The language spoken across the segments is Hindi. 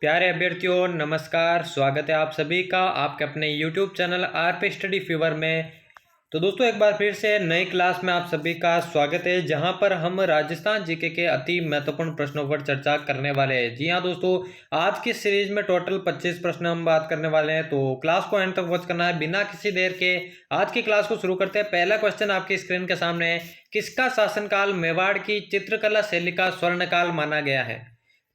प्यारे अभ्यर्थियों नमस्कार। स्वागत है आप सभी का आपके अपने YouTube channel RP study fever में। तो दोस्तों एक बार फिर से नई क्लास में आप सभी का स्वागत है, जहां पर हम राजस्थान जीके के अति महत्वपूर्ण प्रश्नों पर चर्चा करने वाले हैं। जी हां दोस्तों, आज की सीरीज में टोटल 25 प्रश्न हम बात करने वाले हैं, तो क्लास को एंड तक वॉच करना है बिना किसी देर के। आज की क्लास को शुरू करते हैं। पहला क्वेश्चन आपकी स्क्रीन के सामने है। किसका शासनकाल मेवाड़ की चित्रकला शैली का स्वर्णकाल माना गया है?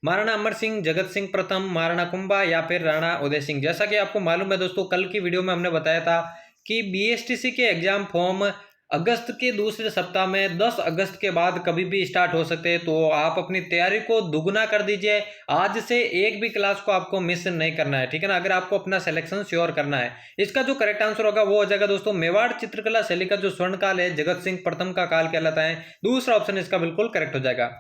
महाराणा अमर सिंह, जगत सिंह प्रथम, महाराणा कुंभा या फिर राणा उदय सिंह। जैसा कि आपको मालूम है दोस्तों, कल की वीडियो में हमने बताया था कि बीएसटीसी के एग्जाम फॉर्म अगस्त के दूसरे सप्ताह में 10 अगस्त के बाद कभी भी स्टार्ट हो सकते हैं, तो आप अपनी तैयारी को दुगुना कर दीजिए। आज से एक भी क्लास को आपको मिस नहीं करना है, ठीक है ना। अगर आपको अपना सिलेक्शन श्योर करना है, इसका जो करेक्ट आंसर होगा वो हो जाएगा दोस्तों मेवाड़ चित्रकला शैली का जो स्वर्ण काल है जगत सिंह प्रथम का काल कहलाता है। दूसरा ऑप्शन इसका बिल्कुल करेक्ट हो जाएगा।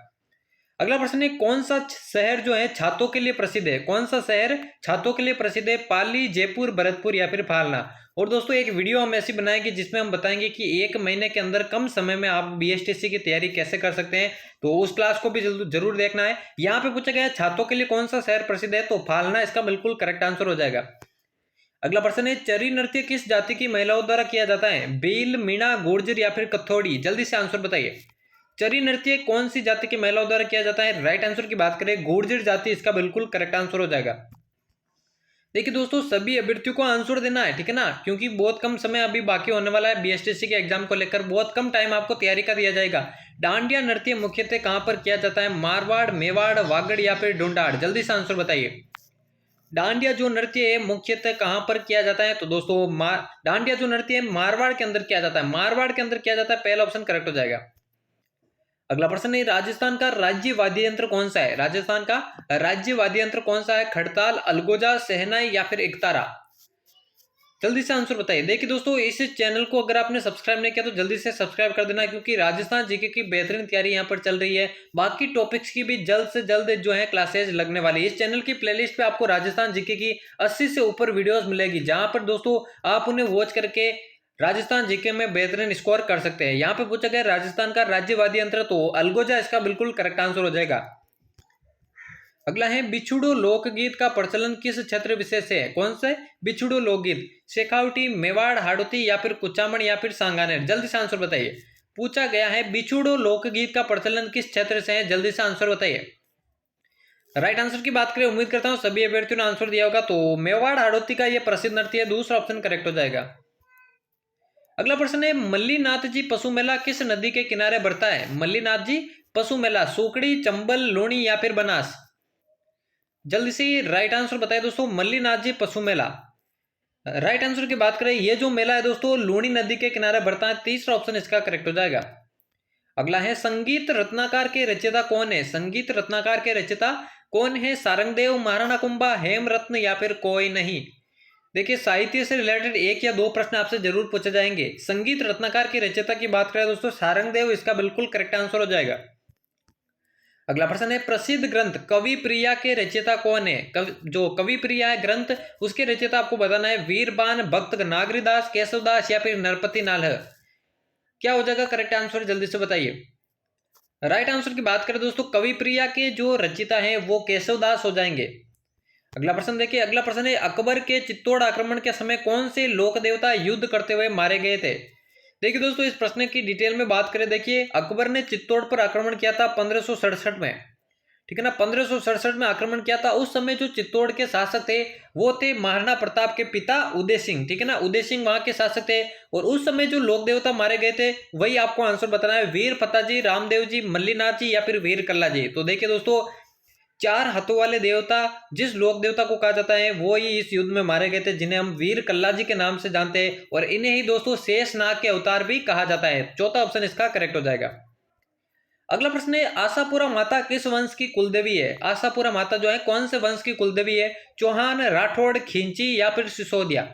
अगला प्रश्न है, कौन सा शहर जो है छातों के लिए प्रसिद्ध है? कौन सा शहर छातों के लिए प्रसिद्ध है? पाली, जयपुर, भरतपुर या फिर फालना। और दोस्तों एक वीडियो हम ऐसी बनाएंगे जिसमें हम बताएंगे कि एक महीने के अंदर कम समय में आप बीएसटीसी की तैयारी कैसे कर सकते हैं, तो उस क्लास को भी जरूर देखना है। यहाँ पे पूछा गया छातों के लिए कौन सा शहर प्रसिद्ध है, तो फालना इसका बिल्कुल करेक्ट आंसर हो जाएगा। अगला प्रश्न है, चरी नृत्य किस जाति की महिलाओं द्वारा किया जाता है? भील, मीणा, गुर्जर या फिर कथोड़ी। जल्दी से आंसर बताइए। चरी नृत्य कौन सी जाति की महिलाओं द्वारा किया जाता है? राइट आंसर की बात करें गुर्जर जाति, इसका बिल्कुल करेक्ट आंसर हो जाएगा। देखिए दोस्तों, सभी अभ्यर्थियों को आंसर देना है, ठीक है ना, क्योंकि बहुत कम समय अभी बाकी होने वाला है बीएसटीसी के एग्जाम को लेकर। बहुत कम टाइम आपको तैयारी का दिया जाएगा। डांडिया नृत्य मुख्यतः कहां पर किया जाता है? मारवाड़, मेवाड़, वागड़ या फिर ढूंढाड़। जल्दी से आंसर बताइए। डांडिया जो नृत्य है मुख्यतः कहां पर किया जाता है? तो दोस्तों डांडिया जो नृत्य है मारवाड़ के अंदर किया जाता है। मारवाड़ के अंदर किया जाता है, पहला ऑप्शन करेक्ट हो जाएगा। अगला प्रश्न है, राजस्थान का राज्य वाद्य यंत्र कौन सा है? राजस्थान का राज्य वाद्य यंत्र कौन सा है? खड़ताल, अलगोजा, शहनाई या फिर एकतारा। जल्दी से आंसर बताइए। देखिए दोस्तों, इस चैनल को अगर आपने सब्सक्राइब नहीं किया तो जल्दी से सब्सक्राइब कर देना, क्योंकि राजस्थान जीके की बेहतरीन तैयारी यहाँ पर चल रही है। बाकी टॉपिक्स की भी जल्द से जल्द जो है क्लासेज लगने वाली है। इस चैनल की प्लेलिस्ट पे आपको राजस्थान जीके की 80 से ऊपर वीडियोस मिलेगी, जहां पर दोस्तों आप उन्हें वॉच करके राजस्थान जीके में बेहतरीन स्कोर कर सकते हैं। यहाँ पे पूछा गया राजस्थान का राज्य वाद्य यंत्र, तो अलगोजा इसका बिल्कुल करेक्ट आंसर हो जाएगा। अगला है, बिछुड़ो लोकगीत का प्रचलन किस क्षेत्र विशेष से है? कौन से बिछुड़ो लोकगीत? शेखावटी, मेवाड़, हाड़ौती या फिर कुचामन या फिर सांगानेर। जल्दी से आंसर बताइए। पूछा गया है बिछुड़ो लोकगीत का प्रचलन किस क्षेत्र से है? जल्दी से आंसर बताइए। राइट आंसर की बात करें, उम्मीद करता हूं सभी अभ्यर्थियों ने आंसर दिया होगा, तो मेवाड़ हाड़ौती का यह प्रसिद्ध नृत्य है। दूसरा ऑप्शन करेक्ट हो जाएगा। अगला प्रश्न है, मल्लीनाथ जी पशु मेला किस नदी के किनारे बढ़ता है? मल्लीनाथ जी पशु मेला सुकड़ी, चंबल, लूणी या फिर बनास। जल्दी से राइट आंसर बताइए दोस्तों। मल्लीनाथ जी पशु मेला। राइट आंसर की बात करें, यह जो मेला है दोस्तों लूणी नदी के किनारे बढ़ता है। तीसरा ऑप्शन इसका करेक्ट हो जाएगा। अगला है, संगीत रत्नाकर के रचयिता कौन है? संगीत रत्नाकर के रचयिता कौन है? सारंगदेव, महाराणा कुंभा, हेमरत्न या फिर कोई नहीं। देखिए, साहित्य से रिलेटेड एक या दो प्रश्न आपसे जरूर पूछे जाएंगे। संगीत रत्नाकर की रचयिता की बात करें दोस्तों सारंगदेव, इसका बिल्कुल करेक्ट आंसर हो जाएगा। अगला प्रश्न है, प्रसिद्ध ग्रंथ कवि प्रिया के रचयिता कौन है? जो कवि प्रिया है ग्रंथ, उसके रचयिता आपको बताना है। वीरबान, भक्त नागरीदास, केशवदास या फिर नरपति नाल। क्या हो जाएगा करेक्ट आंसर? जल्दी से बताइए। राइट आंसर की बात करें दोस्तों, कवि प्रिया के जो रचयिता है वो केशवदास हो जाएंगे। अगला प्रश्न देखिए। अगला प्रश्न है, अकबर के चित्तौड़ आक्रमण के समय कौन से लोक देवता युद्ध करते हुए मारे गए थे? देखिए दोस्तों, इस प्रश्न की डिटेल में बात करें, देखिए अकबर ने चित्तौड़ पर आक्रमण किया था 1567 में, ठीक है ना। 1567 में आक्रमण किया था। उस समय जो चित्तौड़ के शासक थे वो थे महाराणा प्रताप के पिता उदय सिंह, ठीक है ना। उदय सिंह वहां के शासक थे। और उस समय जो लोक देवता मारे गए थे वही आपको आंसर बताना है। वीर फताजी, रामदेव जी, मल्लीनाथ जी या फिर वीर कल्ला जी। तो देखिए दोस्तों, चार हाथों वाले देवता जिस लोक देवता को कहा जाता है वो ही इस युद्ध में मारे गए थे, जिन्हें हम वीर कल्ला जी के नाम से जानते हैं। और इन्हें ही दोस्तों शेषनाग के अवतार भी कहा जाता है। चौथा ऑप्शन इसका करेक्ट हो जाएगा। अगला प्रश्न है, आशापुरा माता किस वंश की कुलदेवी है? आशापुरा माता जो है कौन से वंश की कुलदेवी है? चौहान, राठौड़, खिंची या फिर सिसोदिया।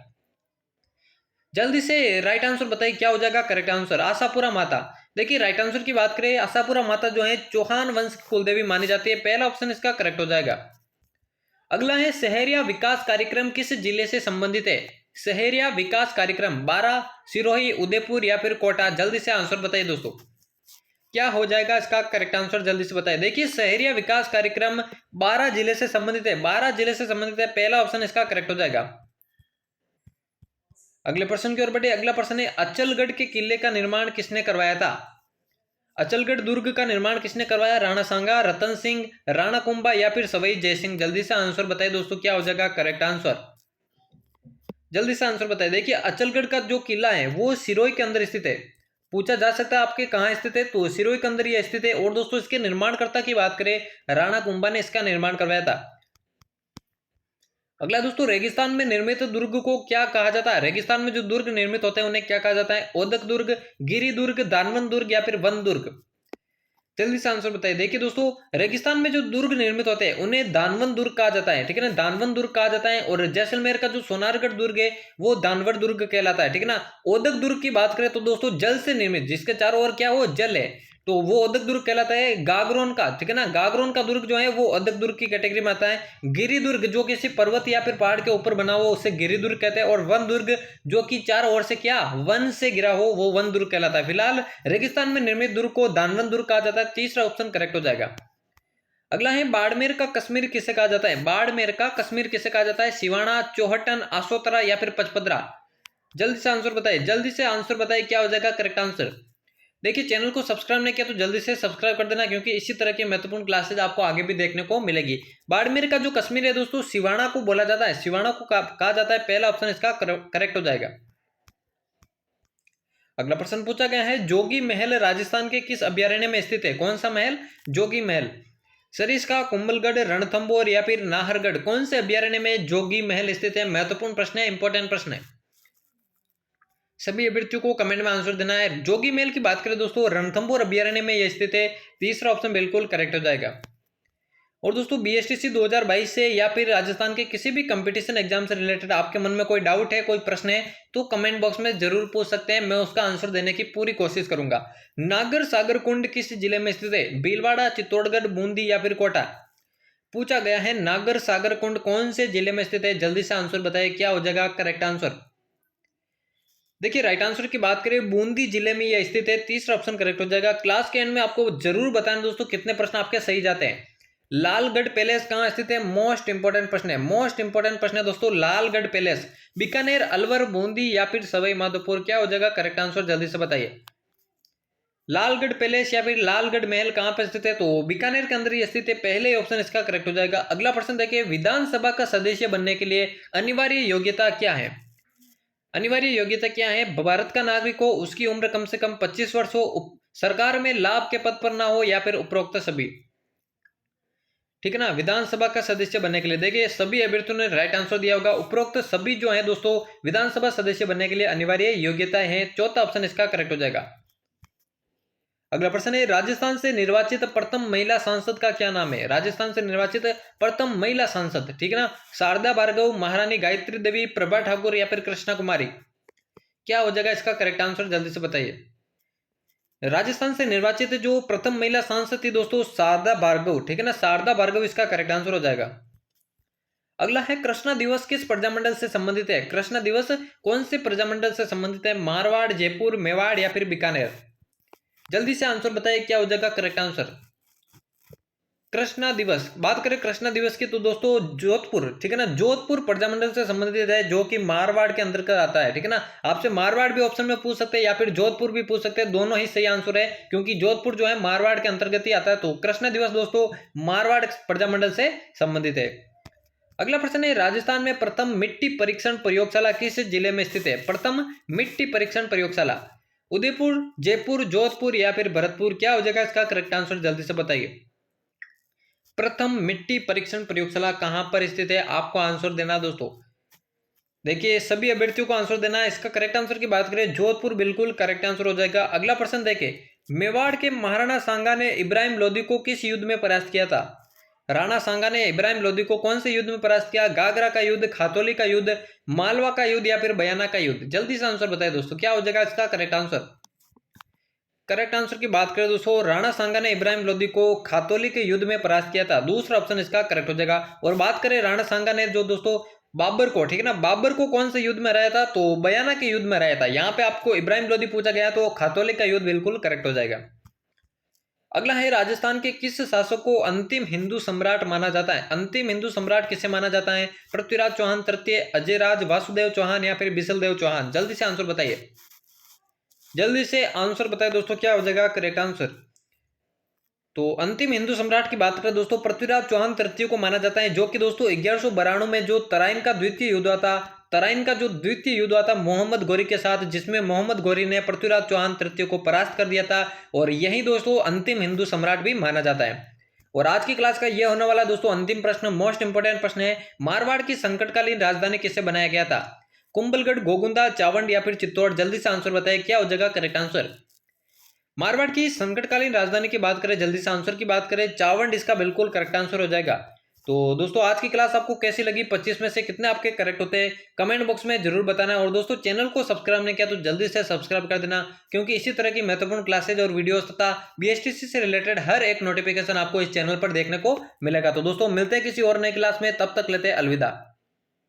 जल्दी से राइट आंसर बताइए, क्या हो जाएगा करेक्ट आंसर? आशापुरा माता। देखिए राइट आंसर की बात करें, आशापुरा माता जो है चौहान वंश की कुलदेवी मानी जाती है। पहला ऑप्शन इसका करेक्ट हो जाएगा। अगला है, शहरिया विकास कार्यक्रम किस जिले से संबंधित है? शहरिया विकास कार्यक्रम बारा, सिरोही, उदयपुर या फिर कोटा। जल्दी से आंसर बताइए दोस्तों। क्या हो जाएगा इसका करेक्ट आंसर, जल्दी से बताइए। देखिए शहरी विकास कार्यक्रम 12 जिले से संबंधित है, 12 जिले से संबंधित है, पहला ऑप्शन इसका करेक्ट हो जाएगा। अगले प्रश्न की ओर बढ़े। अगला प्रश्न है अचलगढ़ के किले का निर्माण किसने करवाया था? अचलगढ़ दुर्ग का निर्माण किसने करवाया? राणा सांगा, रतन सिंह, राणा कुंभा या फिर सवाई जयसिंह। जल्दी से आंसर बताइए दोस्तों, क्या हो जाएगा करेक्ट आंसर, जल्दी से आंसर बताइए। देखिए अचलगढ़ का जो किला है वो सिरोही के अंदर स्थित है। पूछा जा सकता है आपके कहाँ स्थित है, तो सिरोही के अंदर ये स्थित है। और दोस्तों इसके निर्माणकर्ता की बात करें, राणा कुंभा ने इसका निर्माण करवाया था। अगला दोस्तों, रेगिस्तान में निर्मित दुर्ग को क्या कहा जाता है? रेगिस्तान में जो दुर्ग निर्मित होते हैं उन्हें क्या कहा जाता है? ओदक दुर्ग, गिरी दुर्ग, दानवन दुर्ग या फिर वन दुर्ग। जल्दी से आंसर बताइए। देखिए दोस्तों रेगिस्तान में जो दुर्ग निर्मित होते हैं उन्हें दानवन दुर्ग कहा जाता है, ठीक है ना, दानवन दुर्ग कहा जाता है। और जैसलमेर का जो सोनारगढ़ दुर्ग है वो दानवर दुर्ग कहलाता है, ठीक है ना। ओदक दुर्ग की बात करें तो दोस्तों जल से निर्मित, जिसके चारों ओर क्या हो जल है, तो वो ओदक दुर्ग कहलाता है। गागरोन का, ठीक है ना, गागरोन का दुर्ग जो है वो ओदक दुर्ग की कैटेगरी में आता है। गिरी दुर्ग जो किसी पर्वत या फिर पहाड़ के ऊपर बना हो उसे गिरी दुर्ग कहते हैं। और वन दुर्ग जो कि चारों ओर से क्या वन से घिरा हो वो वन दुर्ग कहलाता है। फिलहाल रेगिस्तान में निर्मित दुर्ग को दानवन दुर्ग कहा जाता है। तीसरा ऑप्शन करेक्ट हो जाएगा। अगला है बाड़मेर का कश्मीर किसे कहा जाता है? बाड़मेर का कश्मीर किसे कहा जाता है? सिवाना, चौहटन, आसोतरा या फिर पचपदरा। जल्दी से आंसर बताइए, जल्दी से आंसर बताइए, क्या हो जाएगा करेक्ट आंसर। देखिए चैनल को सब्सक्राइब नहीं किया तो जल्दी से सब्सक्राइब कर देना, क्योंकि इसी तरह की महत्वपूर्ण क्लासेज आपको आगे भी देखने को मिलेगी। बाड़मेर का जो कश्मीर है दोस्तों सिवाना को बोला जाता है, सिवाना को कहा जाता है। पहला ऑप्शन इसका करेक्ट हो जाएगा। अगला प्रश्न पूछा गया है जोगी महल राजस्थान के किस अभ्यारण्य में स्थित है? कौन सा महल? जोगी महल। सरिस्का, कुंभलगढ़, रणथंभौर या फिर नाहरगढ़, कौन से अभ्यारण्य में जोगी महल स्थित है? महत्वपूर्ण प्रश्न है, इंपॉर्टेंट प्रश्न है। सभी अभ्यर्थियों को कमेंट में आंसर देना है। जोगी महल की बात करें दोस्तों रणथंभौर अभ्यारण्य में यह स्थित है। तीसरा ऑप्शन बिल्कुल करेक्ट हो जाएगा। और दोस्तों बीएसटीसी 2022 से या फिर राजस्थान के किसी भी कंपटीशन एग्जाम से रिलेटेड आपके मन में कोई डाउट है, कोई प्रश्न है, तो कमेंट बॉक्स में जरूर पूछ सकते हैं, मैं उसका आंसर देने की पूरी कोशिश करूंगा। नागर सागर कुंड किस जिले में स्थित है? भीलवाड़ा, चित्तौड़गढ़, बूंदी या फिर कोटा। पूछा गया है नागर सागर कुंड कौन से जिले में स्थित है? जल्दी से आंसर बताइए, क्या हो जाएगा करेक्ट आंसर। देखिए राइट आंसर की बात करें बूंदी जिले में यह स्थित है। तीसरा ऑप्शन करेक्ट हो जाएगा। क्लास के एंड में आपको जरूर बताना दोस्तों कितने प्रश्न आपके सही जाते हैं। लालगढ़ पैलेस कहां स्थित है? मोस्ट इंपोर्टेंट प्रश्न है, मोस्ट इंपोर्टेंट प्रश्न है दोस्तों। लालगढ़ पैलेस बीकानेर, अलवर, बूंदी या फिर सवाई माधोपुर, क्या हो जाएगा करेक्ट आंसर, जल्दी से बताइए। लालगढ़ पैलेस या फिर लालगढ़ महल कहां पर स्थित है? तो बीकानेर के अंदर ही स्थित है। पहले ऑप्शन इसका करेक्ट हो जाएगा। अगला प्रश्न देखिए विधानसभा का सदस्य बनने के लिए अनिवार्य योग्यता क्या है? अनिवार्य योग्यता क्या है? भारत का नागरिक हो, उसकी उम्र कम से कम 25 वर्ष हो, सरकार में लाभ के पद पर ना हो या फिर उपरोक्त सभी, ठीक है ना। विधानसभा का सदस्य बनने के लिए देखिए सभी अभ्यर्थियों ने राइट आंसर दिया होगा। उपरोक्त सभी जो है दोस्तों विधानसभा सदस्य बनने के लिए अनिवार्य योग्यता है। चौथा ऑप्शन इसका करेक्ट हो जाएगा। अगला प्रश्न है राजस्थान से निर्वाचित प्रथम महिला सांसद का क्या नाम है? राजस्थान से निर्वाचित प्रथम महिला सांसद, ठीक है ना, शारदा भार्गव, महारानी गायत्री देवी, प्रभा ठाकुर या फिर कृष्णा कुमारी, क्या हो जाएगा इसका करेक्ट आंसर, जल्दी से बताइए। राजस्थान से निर्वाचित जो प्रथम महिला सांसद थी दोस्तों शारदा भार्गव, ठीक है ना, शारदा भार्गव इसका करेक्ट आंसर हो जाएगा। अगला है कृष्णा दिवस किस प्रजामंडल से संबंधित है? कृष्णा दिवस कौन से प्रजामंडल से संबंधित है? मारवाड़, जयपुर, मेवाड़ या फिर बीकानेर। जल्दी से आंसर बताइए, क्या हो जाएगा करेक्ट आंसर। कृष्णा दिवस, बात करें कृष्णा दिवस की तो दोस्तों जोधपुर, ठीक है ना, जोधपुर प्रजामंडल से संबंधित है, जो कि मारवाड़ के अंतर्गत आता है, ठीक है ना। आपसे मारवाड़ भी ऑप्शन में पूछ सकते हैं या फिर जोधपुर भी पूछ सकते हैं, दोनों ही सही आंसर है, क्योंकि जोधपुर जो है मारवाड़ के अंतर्गत ही आता है। तो कृष्णा दिवस दोस्तों मारवाड़ प्रजामंडल से संबंधित है। अगला प्रश्न है राजस्थान में प्रथम मिट्टी परीक्षण प्रयोगशाला किस जिले में स्थित है? प्रथम मिट्टी परीक्षण प्रयोगशाला उदयपुर, जयपुर, जोधपुर या फिर भरतपुर, क्या हो जाएगा इसका करेक्ट आंसर, जल्दी से बताइए। प्रथम मिट्टी परीक्षण प्रयोगशाला कहां पर स्थित है? आपको आंसर देना दोस्तों। देखिए सभी अभ्यर्थियों को आंसर देना है। इसका करेक्ट आंसर की बात करें जोधपुर बिल्कुल करेक्ट आंसर हो जाएगा। अगला प्रश्न देखिए मेवाड़ के महाराणा सांगा ने इब्राहिम लोदी को किस युद्ध में परास्त किया था? राणा सांगा ने इब्राहिम लोदी को कौन से युद्ध में परास्त किया? गागरा का युद्ध, खातौली का युद्ध, मालवा का युद्ध या फिर बयाना का युद्ध। जल्दी से आंसर बताए दोस्तों, क्या हो जाएगा इसका करेक्ट आंसर। करेक्ट आंसर की बात करें दोस्तों राणा सांगा ने इब्राहिम लोदी को खातौली के युद्ध में परास्त किया था। दूसरा ऑप्शन इसका करेक्ट हो जाएगा। और बात करें राणा सांगा ने जो दोस्तों बाबर को, ठीक है ना, बाबर को कौन से युद्ध में हराया था? तो बयाना के युद्ध में हराया था। यहाँ पे आपको इब्राहिम लोदी पूछा गया तो खातौली का युद्ध बिल्कुल करेक्ट हो जाएगा। अगला है, राजस्थान के किस शासक को अंतिम हिंदू सम्राट माना जाता है? अंतिम हिंदू सम्राट किसे माना जाता है? पृथ्वीराज चौहान तृतीय, अजयराज, वासुदेव चौहान या फिर बिसलदेव चौहान? जल्दी से आंसर बताइए, जल्दी से आंसर बताइए दोस्तों, क्या हो जाएगा करेक्ट आंसर? तो अंतिम हिंदू सम्राट की बात करें दोस्तों, पृथ्वीराज चौहान तृतीय को माना जाता है, जो कि दोस्तों 1192 में जो तराइन का द्वितीय युद्ध हुआ था, तराइन का जो द्वितीय युद्ध हुआ था मोहम्मद गौरी के साथ, जिसमें मोहम्मद गौरी ने पृथ्वीराज चौहान तृतीय को परास्त कर दिया था, और यही दोस्तों अंतिम हिंदू सम्राट भी माना जाता है। और आज की क्लास का यह होने वाला दोस्तों अंतिम प्रश्न, मोस्ट इंपोर्टेंट प्रश्न है, मारवाड़ की संकटकालीन राजधानी किसे बनाया गया था? कुंभलगढ़, गोगुंदा, चावंड या फिर चित्तौड़? जल्दी से आंसर बताइए, क्या हो जाएगा करेक्ट आंसर? मारवाड़ की संकटकालीन राजधानी की बात करें, जल्दी से आंसर की बात करें, चावंड इसका बिल्कुल करेक्ट आंसर हो जाएगा। तो दोस्तों आज की क्लास आपको कैसी लगी, 25 में से कितने आपके करेक्ट होते हैं कमेंट बॉक्स में जरूर बताना। और दोस्तों चैनल को सब्सक्राइब नहीं किया तो जल्दी से सब्सक्राइब कर देना, क्योंकि इसी तरह की महत्वपूर्ण क्लासेज और वीडियोस तथा बीएसटीसी से रिलेटेड हर एक नोटिफिकेशन आपको इस चैनल पर देखने को मिलेगा। तो दोस्तों मिलते हैं किसी और नई क्लास में, तब तक लेते हैं अलविदा।